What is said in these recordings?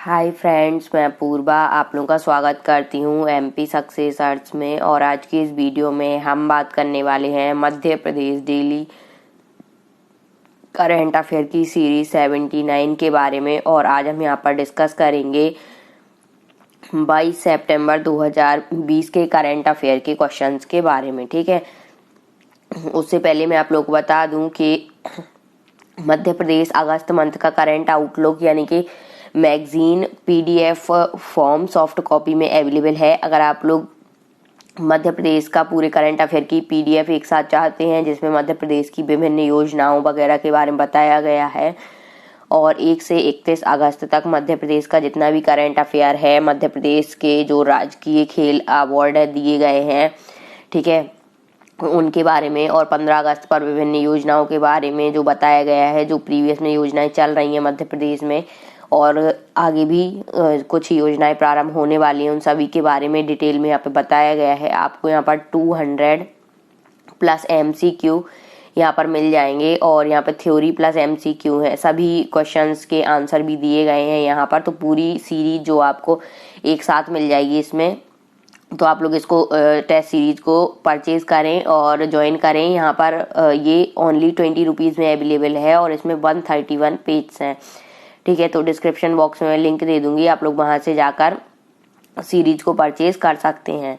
Hi friends, मैं पूर्वा आप लोगों का स्वागत करती हूँ एमपी सक्सेस अर्ट्स में। और आज की इस वीडियो में हम बात करने वाले हैं Madhya Pradesh daily current affair की सीरीज 79 के बारे में। और आज हम यहाँ पर डिस्कस करेंगे 22 सितंबर 2020 के करंट अफेयर के क्वेश्चंस के बारे में। ठीक है, उससे पहले मैं आप लोग को बता दूं कि मध्य प्रदेश अगस्त मंथ का करंट आउटलुक यानी कि magazine PDF form soft copy में अवेलेबल है। अगर आप लोग मध्य प्रदेश का पूरे करंट अफेयर की पीडीएफ एक साथ चाहते हैं जिसमें मध्य प्रदेश की विभिन्न योजनाओं वगैरह के बारे में बताया गया है और 1 से 31 अगस्त तक मध्य प्रदेश का जितना भी करंट अफेयर है, मध्य प्रदेश के जो राजकीय खेल अवार्ड दिए गए हैं, ठीक है, उनके बारे में, और 15 अगस्त पर विभिन्न योजनाओं के बारे में जो बताया गया है, जो प्रीवियस में योजनाएं चल रही हैं मध्य प्रदेश में और आगे भी कुछ योजनाएं प्रारंभ होने वाली हैं, उन सभी के बारे में डिटेल में यहाँ पे बताया गया है। आपको यहाँ पर 200 प्लस एमसीक्यू यहाँ पर मिल जाएंगे और यहाँ पे थ्योरी प्लस एमसीक्यू है। सभी क्वेश्चंस के आंसर भी दिए गए हैं यहाँ पर, तो पूरी सीरीज जो आपको एक साथ मिल जाएगी इसमें। तो आप लोग इसको टेस्ट सीरीज को परचेज करें और ज्वाइन करें। यहाँ पर ये ओनली 20 रुपीज़ में अवेलेबल है और इसमें 131 पेज हैं। ठीक है, तो डिस्क्रिप्शन बॉक्स में मैं लिंक दे दूंगी, आप लोग वहां से जाकर सीरीज को परचेज कर सकते हैं।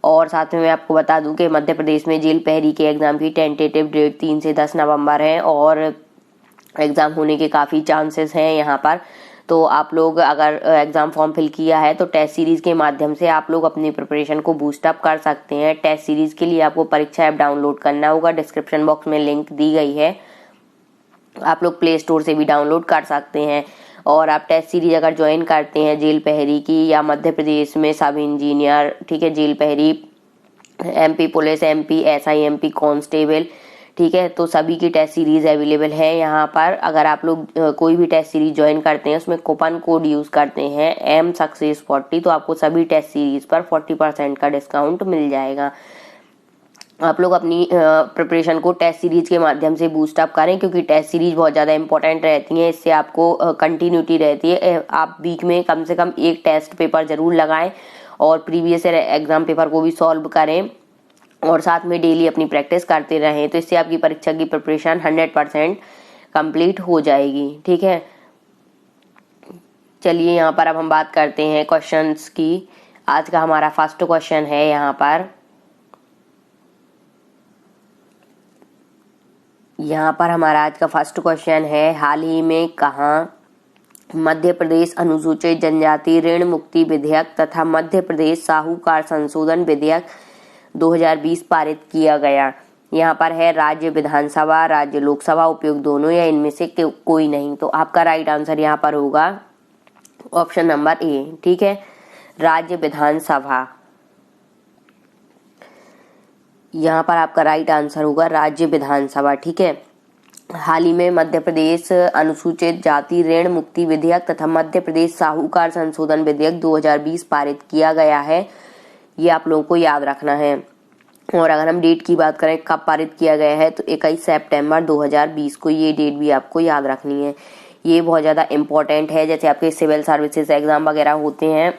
और साथ में मैं आपको बता दूं कि मध्य प्रदेश में जेल पहरी के एग्जाम की टेंटेटिव डेट 3 से 10 नवंबर है और एग्जाम होने के काफ़ी चांसेस हैं यहाँ पर। तो आप लोग अगर एग्जाम फॉर्म फिल किया है तो टेस्ट सीरीज के माध्यम से आप लोग अपनी प्रिपरेशन को बूस्ट अप कर सकते हैं। टेस्ट सीरीज के लिए आपको परीक्षा ऐप डाउनलोड करना होगा, डिस्क्रिप्शन बॉक्स में लिंक दी गई है, आप लोग प्ले स्टोर से भी डाउनलोड कर सकते हैं। और आप टेस्ट सीरीज अगर ज्वाइन करते हैं जेल पहरी की या मध्य प्रदेश में सब इंजीनियर, ठीक है, जेल पहरी, MP police, MP SI, MP constable, ठीक है, तो सभी की टेस्ट सीरीज अवेलेबल है यहाँ पर। अगर आप लोग कोई भी टेस्ट सीरीज ज्वाइन करते हैं उसमें कूपन कोड यूज करते हैं एम सक्सेस 40, तो आपको सभी टेस्ट सीरीज पर 40% का डिस्काउंट मिल जाएगा। आप लोग अपनी प्रिपरेशन को टेस्ट सीरीज के माध्यम से बूस्ट अप करें क्योंकि टेस्ट सीरीज बहुत ज़्यादा इंपॉर्टेंट रहती हैं। इससे आपको कंटिन्यूटी रहती है। आप वीक में कम से कम एक टेस्ट पेपर जरूर लगाएं और प्रीवियस एग्जाम पेपर को भी सॉल्व करें और साथ में डेली अपनी प्रैक्टिस करते रहें, तो इससे आपकी परीक्षा की प्रिपरेशन 100% कंप्लीट हो जाएगी। ठीक है, चलिए यहाँ पर अब हम बात करते हैं क्वेश्चंस की। आज का हमारा फर्स्ट क्वेश्चन है यहाँ पर हमारा आज का फर्स्ट क्वेश्चन है, हाल ही में कहाँ मध्य प्रदेश अनुसूचित जनजाति ऋण मुक्ति विधेयक तथा मध्य प्रदेश साहूकार संशोधन विधेयक 2020 पारित किया गया? यहाँ पर है राज्य विधानसभा, राज्य लोकसभा, उपयुक्त दोनों या इनमें से कोई नहीं। तो आपका राइट आंसर यहाँ पर होगा ऑप्शन नंबर ए। ठीक है, राज्य विधानसभा, यहाँ पर आपका राइट आंसर होगा राज्य विधानसभा। ठीक है, हाल ही में मध्य प्रदेश अनुसूचित जाति ऋण मुक्ति विधेयक तथा मध्य प्रदेश साहूकार संशोधन विधेयक 2020 पारित किया गया है, ये आप लोगों को याद रखना है। और अगर हम डेट की बात करें कब पारित किया गया है तो 21 सितंबर 2020 को, ये डेट भी आपको याद रखनी है, ये बहुत ज़्यादा इम्पोर्टेंट है। जैसे आपके सिविल सर्विसेज एग्जाम वगैरह होते हैं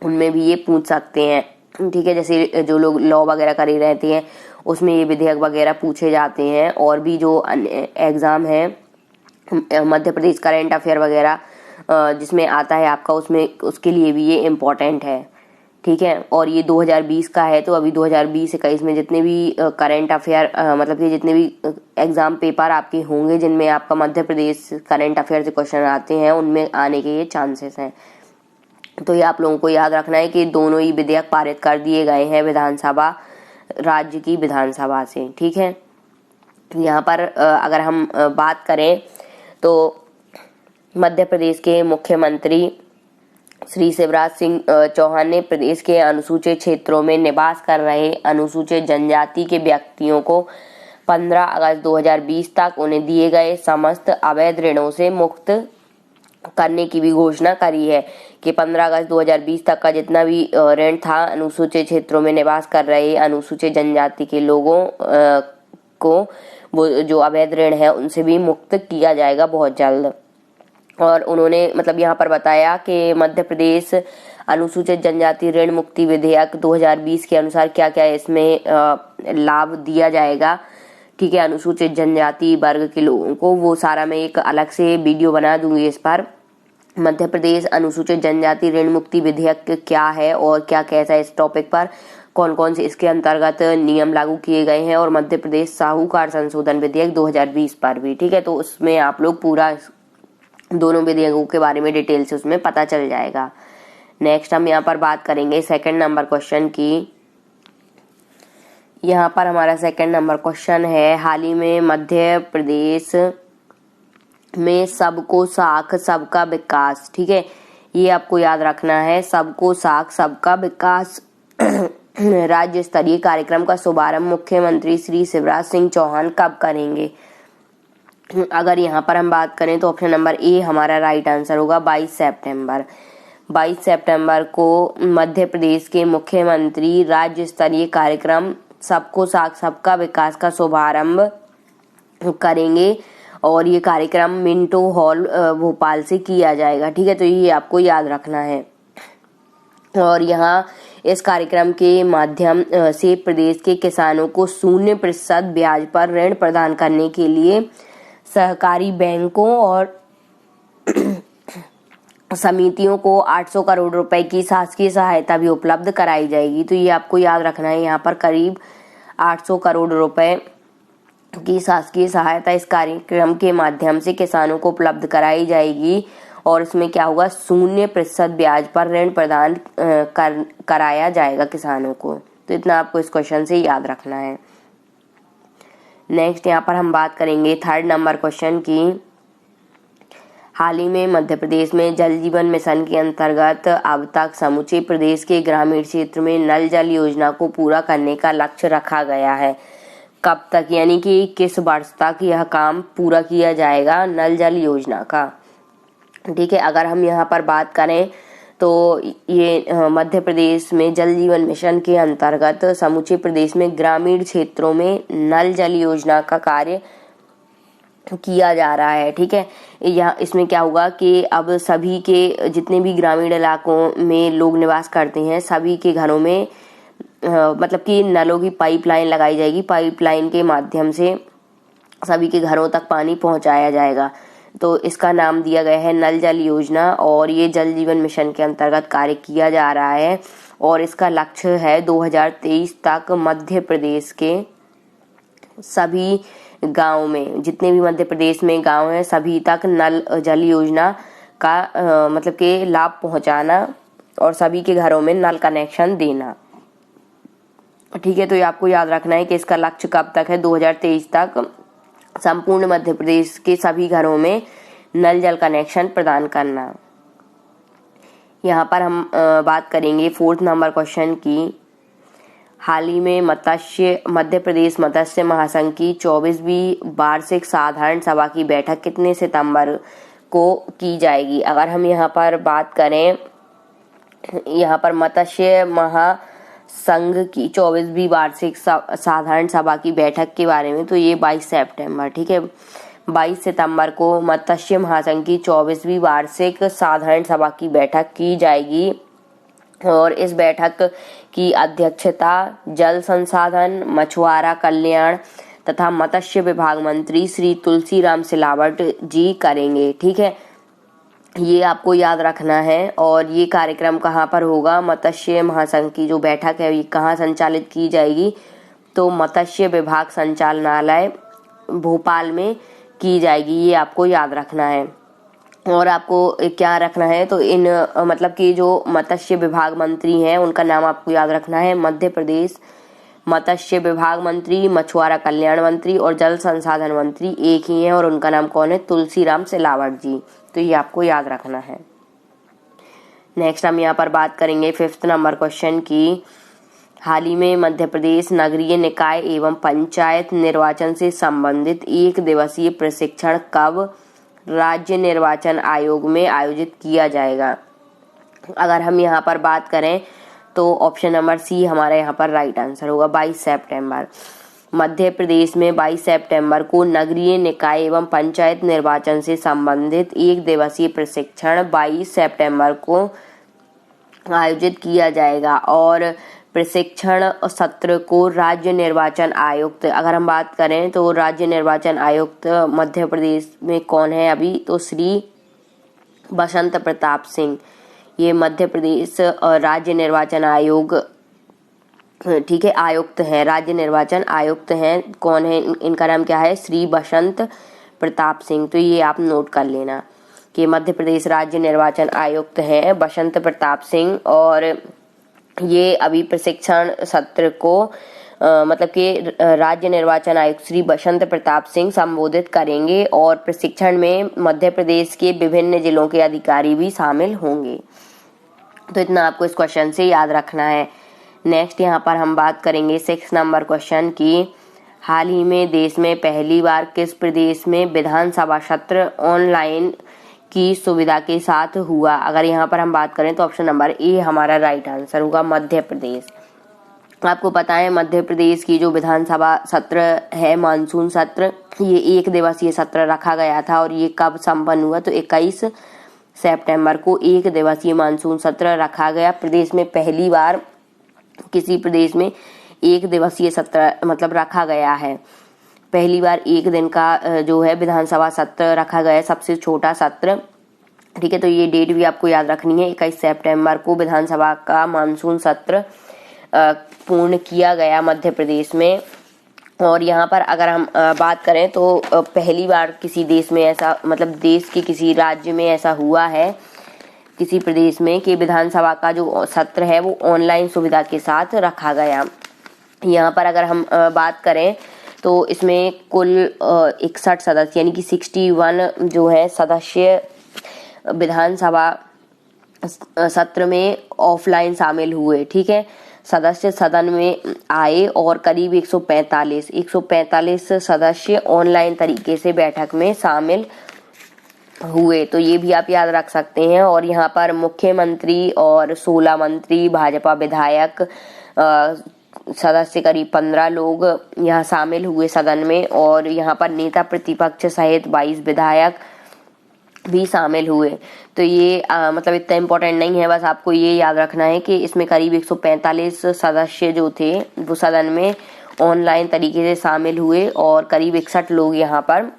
उनमें भी ये पूछ सकते हैं। ठीक है, जैसे जो लोग लॉ वगैरह करे रहते हैं उसमें ये विधेयक वगैरह पूछे जाते हैं। और भी जो एग्जाम है मध्य प्रदेश करंट अफेयर वगैरह जिसमें आता है आपका, उसमें उसके लिए भी ये इम्पोर्टेंट है। ठीक है, और ये 2020 का है, तो अभी 2020-21 में जितने भी करंट अफेयर मतलब कि जितने भी एग्जाम पेपर आपके होंगे जिनमें आपका मध्य प्रदेश करंट अफेयर से क्वेश्चन आते हैं उनमें आने के ये चांसेस हैं। तो ये आप लोगों को याद रखना है कि दोनों ही विधेयक पारित कर दिए गए हैं विधानसभा, राज्य की विधानसभा से। ठीक है, यहाँ पर अगर हम बात करें तो मध्य प्रदेश के मुख्यमंत्री श्री शिवराज सिंह चौहान ने प्रदेश के अनुसूचित क्षेत्रों में निवास कर रहे अनुसूचित जनजाति के व्यक्तियों को 15 अगस्त 2020 तक उन्हें दिए गए समस्त अवैध ऋणों से मुक्त करने की भी घोषणा करी है कि 15 अगस्त 2020 तक का जितना भी ऋण था अनुसूचित क्षेत्रों में निवास कर रहे अनुसूचित जनजाति के लोगों को, वो जो अवैध ऋण है उनसे भी मुक्त किया जाएगा बहुत जल्द। और उन्होंने मतलब यहाँ पर बताया कि मध्य प्रदेश अनुसूचित जनजाति ऋण मुक्ति विधेयक 2020 के अनुसार क्या क्या इसमें लाभ दिया जाएगा, ठीक है, अनुसूचित जनजाति वर्ग के लोगों को, वो सारा मैं एक अलग से वीडियो बना दूंगी इस पर। मध्य प्रदेश अनुसूचित जनजाति ऋण मुक्ति विधेयक क्या है और क्या कहता है, इस टॉपिक पर कौन कौन से इसके अंतर्गत नियम लागू किए गए हैं, और मध्य प्रदेश साहूकार संशोधन विधेयक 2020 पर भी, ठीक है। तो उसमें आप लोग पूरा दोनों विधेयकों के बारे में डिटेल से उसमें पता चल जाएगा। नेक्स्ट हम यहाँ पर बात करेंगे सेकंड नंबर क्वेश्चन की। यहाँ पर हमारा सेकंड नंबर क्वेश्चन है, हाल ही में मध्य प्रदेश में सबको साख सबका विकास, ठीक है, ये आपको याद रखना है, सबको साख सबका विकास राज्य स्तरीय कार्यक्रम का शुभारंभ मुख्यमंत्री श्री शिवराज सिंह चौहान कब करेंगे। अगर यहाँ पर हम बात करें तो ऑप्शन नंबर ए हमारा राइट आंसर होगा 22 सितंबर। 22 सितंबर को मध्य प्रदेश के मुख्यमंत्री राज्य स्तरीय कार्यक्रम सबको साख सबका विकास का शुभारंभ करेंगे, और ये कार्यक्रम मिंटो हॉल भोपाल से किया जाएगा, ठीक है। तो ये आपको याद रखना है। और यहाँ इस कार्यक्रम के माध्यम से प्रदेश के किसानों को 0% ब्याज पर ऋण प्रदान करने के लिए सहकारी बैंकों और समितियों को 800 करोड़ रुपए की शासकीय सहायता भी उपलब्ध कराई जाएगी। तो ये आपको याद रखना है, यहाँ पर करीब 800 करोड़ रुपए की शासकीय सहायता इस कार्यक्रम के माध्यम से किसानों को उपलब्ध कराई जाएगी, और इसमें क्या होगा, 0% ब्याज पर ऋण प्रदान कराया जाएगा किसानों को। तो इतना आपको इस क्वेश्चन से याद रखना है। नेक्स्ट यहाँ पर हम बात करेंगे थर्ड नंबर क्वेश्चन की। हाल ही में मध्य प्रदेश में जल जीवन मिशन के अंतर्गत अब तक समूचे प्रदेश के ग्रामीण क्षेत्र में नल जल योजना को पूरा करने का लक्ष्य रखा गया है। कब तक, यानी कि किस वर्ष तक यह काम पूरा किया जाएगा नल जल योजना का, ठीक है। अगर हम यहाँ पर बात करें तो ये मध्य प्रदेश में जल जीवन मिशन के अंतर्गत समूचे प्रदेश में ग्रामीण क्षेत्रों में नल जल योजना का कार्य किया जा रहा है, ठीक है। यहाँ इसमें क्या होगा कि अब सभी के जितने भी ग्रामीण इलाकों में लोग निवास करते हैं, सभी के घरों में मतलब कि नलों की पाइपलाइन लगाई जाएगी। पाइपलाइन के माध्यम से सभी के घरों तक पानी पहुंचाया जाएगा। तो इसका नाम दिया गया है नल जल योजना, और ये जल जीवन मिशन के अंतर्गत कार्य किया जा रहा है, और इसका लक्ष्य है 2023 तक मध्य प्रदेश के सभी गांव में, जितने भी मध्य प्रदेश में गांव हैं, सभी तक नल जल योजना का मतलब के लाभ पहुंचाना और सभी के घरों में नल कनेक्शन देना, ठीक है। तो ये आपको याद रखना है कि इसका लक्ष्य कब तक है, 2023 तक संपूर्ण मध्य प्रदेश के सभी घरों में नल जल कनेक्शन प्रदान करना। यहाँ पर हम बात करेंगे फोर्थ नंबर क्वेश्चन की। हाल ही में मध्य प्रदेश मत्स्य महासंघ की 24वीं वार्षिक साधारण सभा की बैठक कितने सितंबर को की जाएगी। अगर हम यहाँ पर बात करें, यहाँ पर मत्स्य महासंघ की 24वीं वार्षिक साधारण सभा की बैठक के बारे में, तो ये 22 सितंबर, ठीक है, 22 सितंबर को मत्स्य महासंघ की 24वीं वार्षिक साधारण सभा की बैठक की जाएगी, और इस बैठक की अध्यक्षता जल संसाधन, मछुआरा कल्याण तथा मत्स्य विभाग मंत्री श्री तुलसीराम सिलावट जी करेंगे, ठीक है। ये आपको याद रखना है। और ये कार्यक्रम कहाँ पर होगा, मत्स्य महासंघ की जो बैठक है ये कहाँ संचालित की जाएगी, तो मत्स्य विभाग संचालनालय भोपाल में की जाएगी, ये आपको याद रखना है। और आपको क्या रखना है, तो इन मतलब कि जो मत्स्य विभाग मंत्री हैं उनका नाम आपको याद रखना है, मध्य प्रदेश मत्स्य विभाग मंत्री, मछुआरा कल्याण मंत्री और जल संसाधन मंत्री एक ही हैं, और उनका नाम कौन है, तुलसीराम सिलावट जी। तो ये आपको याद रखना है। नेक्स्ट हम यहाँ पर बात करेंगे फिफ्थ नंबर क्वेश्चन की। हाल ही में मध्य प्रदेश नगरीय निकाय एवं पंचायत निर्वाचन से संबंधित 1 दिवसीय प्रशिक्षण कब राज्य निर्वाचन आयोग में आयोजित किया जाएगा। अगर हम यहाँ पर बात करें तो ऑप्शन नंबर सी हमारा यहाँ पर राइट आंसर होगा, 22 सितंबर। मध्य प्रदेश में 22 सितंबर को नगरीय निकाय एवं पंचायत निर्वाचन से संबंधित 1 दिवसीय प्रशिक्षण 22 सितंबर को आयोजित किया जाएगा और प्रशिक्षण सत्र को राज्य निर्वाचन आयुक्त, अगर हम बात करें तो राज्य निर्वाचन आयुक्त मध्य प्रदेश में कौन है अभी, तो श्री बसंत प्रताप सिंह, ये मध्य प्रदेश राज्य निर्वाचन आयोग, ठीक है, आयुक्त हैं, राज्य निर्वाचन आयुक्त हैं। कौन है, इनका नाम क्या है, श्री बसंत प्रताप सिंह। तो ये आप नोट कर लेना कि मध्य प्रदेश राज्य निर्वाचन आयुक्त हैं बसंत प्रताप सिंह, और ये अभी प्रशिक्षण सत्र को मतलब कि राज्य निर्वाचन आयुक्त श्री बसंत प्रताप सिंह संबोधित करेंगे और प्रशिक्षण में मध्य प्रदेश के विभिन्न जिलों के अधिकारी भी शामिल होंगे। तो इतना आपको इस क्वेश्चन से याद रखना है। नेक्स्ट यहाँ पर हम बात करेंगे 6 नंबर क्वेश्चन की, हाल ही में देश में पहली बार किस प्रदेश में विधानसभा सत्र ऑनलाइन की सुविधा के साथ हुआ। अगर यहाँ पर हम बात करें तो ऑप्शन नंबर ए हमारा राइट आंसर होगा, मध्य प्रदेश। आपको पता है मध्य प्रदेश की जो विधानसभा सत्र है, मानसून सत्र, ये 1 दिवसीय सत्र रखा गया था और ये कब संपन्न हुआ, तो 21 सितंबर को 1 दिवसीय मानसून सत्र रखा गया। प्रदेश में पहली बार किसी प्रदेश में 1 दिवसीय सत्र मतलब रखा गया है, पहली बार 1 दिन का जो है विधानसभा सत्र रखा गया है, सबसे छोटा सत्र, ठीक है। तो ये डेट भी आपको याद रखनी है, 21 सितंबर को विधानसभा का मानसून सत्र पूर्ण किया गया मध्य प्रदेश में। और यहाँ पर अगर हम बात करें तो पहली बार किसी देश में ऐसा, मतलब देश के किसी राज्य में ऐसा हुआ है किसी प्रदेश में कि विधानसभा का जो सत्र है वो ऑनलाइन सुविधा के साथ रखा गया। यहाँ पर अगर हम बात करें तो इसमें कुल 61 सदस्य यानी कि 61 जो है सदस्य विधानसभा सत्र में ऑफलाइन शामिल हुए, ठीक है। सदस्य सदन में आए और करीब 145 सदस्य ऑनलाइन तरीके से बैठक में शामिल हुए। तो ये भी आप याद रख सकते हैं। और यहाँ पर मुख्यमंत्री और 16 मंत्री, भाजपा विधायक, सदस्य करीब 15 लोग यहाँ शामिल हुए सदन में, और यहाँ पर नेता प्रतिपक्ष सहित 22 विधायक भी शामिल हुए। तो ये मतलब इतना इम्पोर्टेंट नहीं है, बस आपको ये याद रखना है कि इसमें करीब 145 सदस्य जो थे वो सदन में ऑनलाइन तरीके से शामिल हुए और करीब 61 लोग यहाँ पर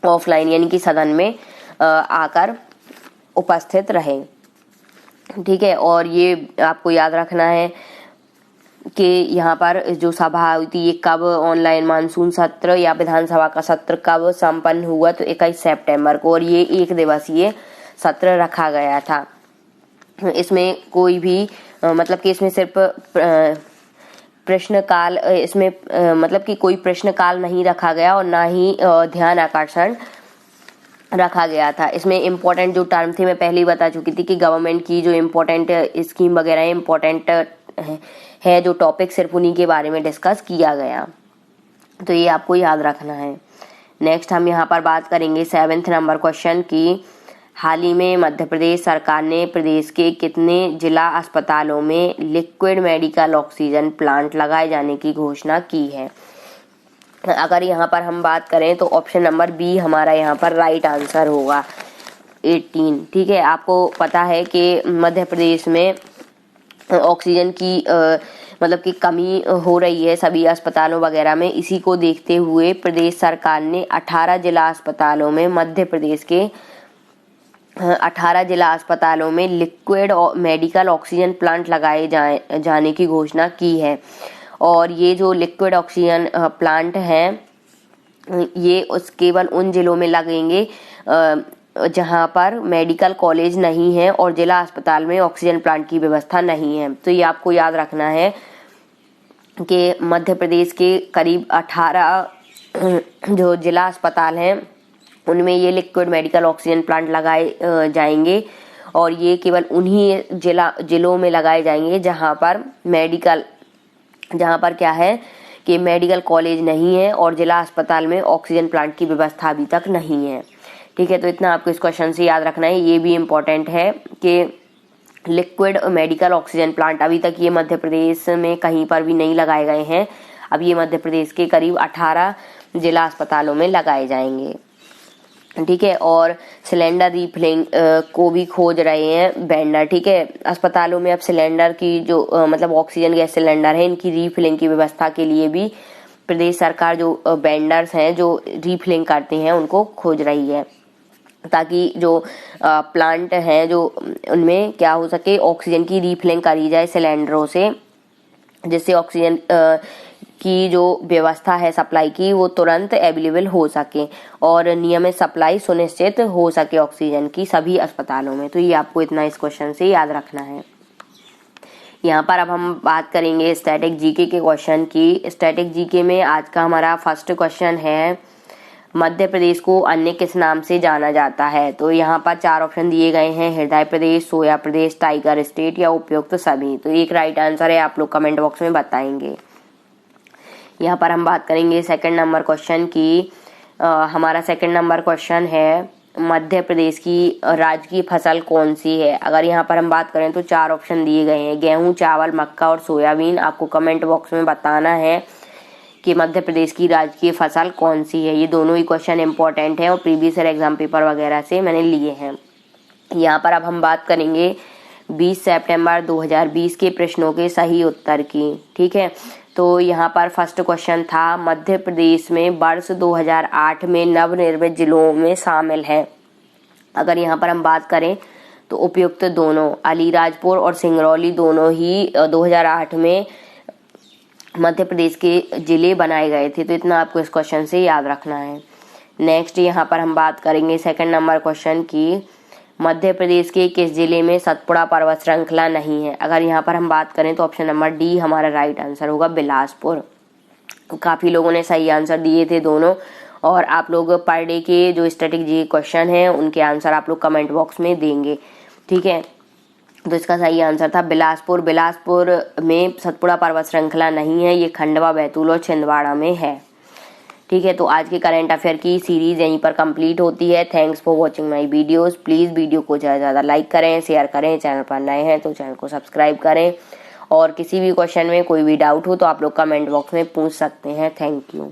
ऑफलाइन यानी कि सदन में आकर उपस्थित रहे, ठीक है। और ये आपको याद रखना है कि यहाँ पर जो सभा हुई थी ये कब, ऑनलाइन मानसून सत्र या विधानसभा का सत्र कब संपन्न हुआ, तो 21 सितंबर को, और ये 1 दिवसीय सत्र रखा गया था। इसमें कोई भी मतलब कि इसमें सिर्फ प्रश्नकाल, इसमें मतलब कि कोई प्रश्नकाल नहीं रखा गया और ना ही ध्यान आकर्षण रखा गया था। इसमें इम्पोर्टेंट जो टर्म थे मैं पहले ही बता चुकी थी कि गवर्नमेंट की जो इम्पोर्टेंट स्कीम वगैरह इम्पोर्टेंट है जो टॉपिक, सिर्फ उन्हीं के बारे में डिस्कस किया गया। तो ये आपको याद रखना है। नेक्स्ट हम यहाँ पर बात करेंगे 7 नंबर क्वेश्चन की, हाल ही में मध्य प्रदेश सरकार ने प्रदेश के कितने जिला अस्पतालों में लिक्विड मेडिकल ऑक्सीजन प्लांट लगाए जाने की घोषणा की है। अगर यहाँ पर हम बात करें तो ऑप्शन नंबर बी हमारा यहाँ पर राइट आंसर होगा, 18, ठीक है। आपको पता है कि मध्य प्रदेश में ऑक्सीजन की मतलब कि कमी हो रही है सभी अस्पतालों वगैरह में। इसी को देखते हुए प्रदेश सरकार ने 18 जिला अस्पतालों में, मध्य प्रदेश के 18 जिला अस्पतालों में लिक्विड मेडिकल ऑक्सीजन प्लांट लगाए जाने की घोषणा की है। और ये जो लिक्विड ऑक्सीजन प्लांट हैं ये केवल उन जिलों में लगेंगे जहां पर मेडिकल कॉलेज नहीं है और जिला अस्पताल में ऑक्सीजन प्लांट की व्यवस्था नहीं है। तो ये आपको याद रखना है कि मध्य प्रदेश के करीब 18 जो जिला अस्पताल हैं उनमें ये लिक्विड मेडिकल ऑक्सीजन प्लांट लगाए जाएंगे और ये केवल उन्हीं जिलों में लगाए जाएंगे जहां पर क्या है कि मेडिकल कॉलेज नहीं है और जिला अस्पताल में ऑक्सीजन प्लांट की व्यवस्था अभी तक नहीं है, ठीक है। तो इतना आपको इस क्वेश्चन से याद रखना है। ये भी इम्पोर्टेंट है कि लिक्विड मेडिकल ऑक्सीजन प्लांट अभी तक ये मध्य प्रदेश में कहीं पर भी नहीं लगाए गए हैं। अब ये मध्य प्रदेश के करीब 18 जिला अस्पतालों में लगाए जाएंगे, ठीक है। और सिलेंडर रीफिलिंग को भी खोज रहे हैं वेंडर, ठीक है। अस्पतालों में अब सिलेंडर की जो मतलब ऑक्सीजन गैस सिलेंडर है, इनकी रीफिलिंग की व्यवस्था के लिए भी प्रदेश सरकार जो वेंडर्स हैं जो रीफिलिंग करते हैं उनको खोज रही है, ताकि जो प्लांट हैं जो उनमें क्या हो सके, ऑक्सीजन की रीफिलिंग करी जाए सिलेंडरों से, जिससे ऑक्सीजन की जो व्यवस्था है सप्लाई की वो तुरंत अवेलेबल हो सके और नियमित सप्लाई सुनिश्चित हो सके ऑक्सीजन की सभी अस्पतालों में। तो ये आपको इतना इस क्वेश्चन से याद रखना है। यहाँ पर अब हम बात करेंगे स्टैटिक जीके के क्वेश्चन की। स्टैटिक जीके में आज का हमारा फर्स्ट क्वेश्चन है, मध्य प्रदेश को अन्य किस नाम से जाना जाता है। तो यहाँ पर 4 ऑप्शन दिए गए हैं, हृदय प्रदेश, सोया प्रदेश, टाइगर स्टेट या उपयुक्त सभी। तो एक राइट आंसर है, आप लोग कमेंट बॉक्स में बताएंगे। यहाँ पर हम बात करेंगे सेकंड नंबर क्वेश्चन की। हमारा सेकंड नंबर क्वेश्चन है, मध्य प्रदेश की राजकीय फसल कौन सी है। अगर यहाँ पर हम बात करें तो 4 ऑप्शन दिए गए हैं, गेहूं, चावल, मक्का और सोयाबीन। आपको कमेंट बॉक्स में बताना है कि मध्य प्रदेश की राजकीय फसल कौन सी है। ये दोनों ही क्वेश्चन इंपॉर्टेंट है और प्रीवियस ईयर एग्जाम पेपर वगैरह से मैंने लिए हैं। यहाँ पर अब हम बात करेंगे 20 सितंबर 2020 के प्रश्नों के सही उत्तर की, ठीक है। तो यहाँ पर फर्स्ट क्वेश्चन था, मध्य प्रदेश में वर्ष 2008 में नवनिर्मित जिलों में शामिल है। अगर यहाँ पर हम बात करें तो उपयुक्त दोनों, अलीराजपुर और सिंगरौली दोनों ही 2008 में मध्य प्रदेश के जिले बनाए गए थे। तो इतना आपको इस क्वेश्चन से याद रखना है। नेक्स्ट यहाँ पर हम बात करेंगे सेकंड नंबर क्वेश्चन की, मध्य प्रदेश के किस जिले में सतपुड़ा पर्वत श्रृंखला नहीं है। अगर यहाँ पर हम बात करें तो ऑप्शन नंबर डी हमारा राइट आंसर होगा, बिलासपुर। काफी लोगों ने सही आंसर दिए थे दोनों, और आप लोग पर डे के जो स्ट्रेटेजी क्वेश्चन है उनके आंसर आप लोग कमेंट बॉक्स में देंगे, ठीक है। तो इसका सही आंसर था बिलासपुर। बिलासपुर में सतपुड़ा पर्वत श्रृंखला नहीं है, ये खंडवा, बैतूल और छिंदवाड़ा में है, ठीक है। तो आज के करंट अफेयर की सीरीज यहीं पर कंप्लीट होती है। Thanks for watching my videos. Please video को ज़्यादा से ज़्यादा लाइक करें, शेयर करें। चैनल पर नए हैं तो चैनल को सब्सक्राइब करें, और किसी भी क्वेश्चन में कोई भी डाउट हो तो आप लोग कमेंट बॉक्स में पूछ सकते हैं। Thank you.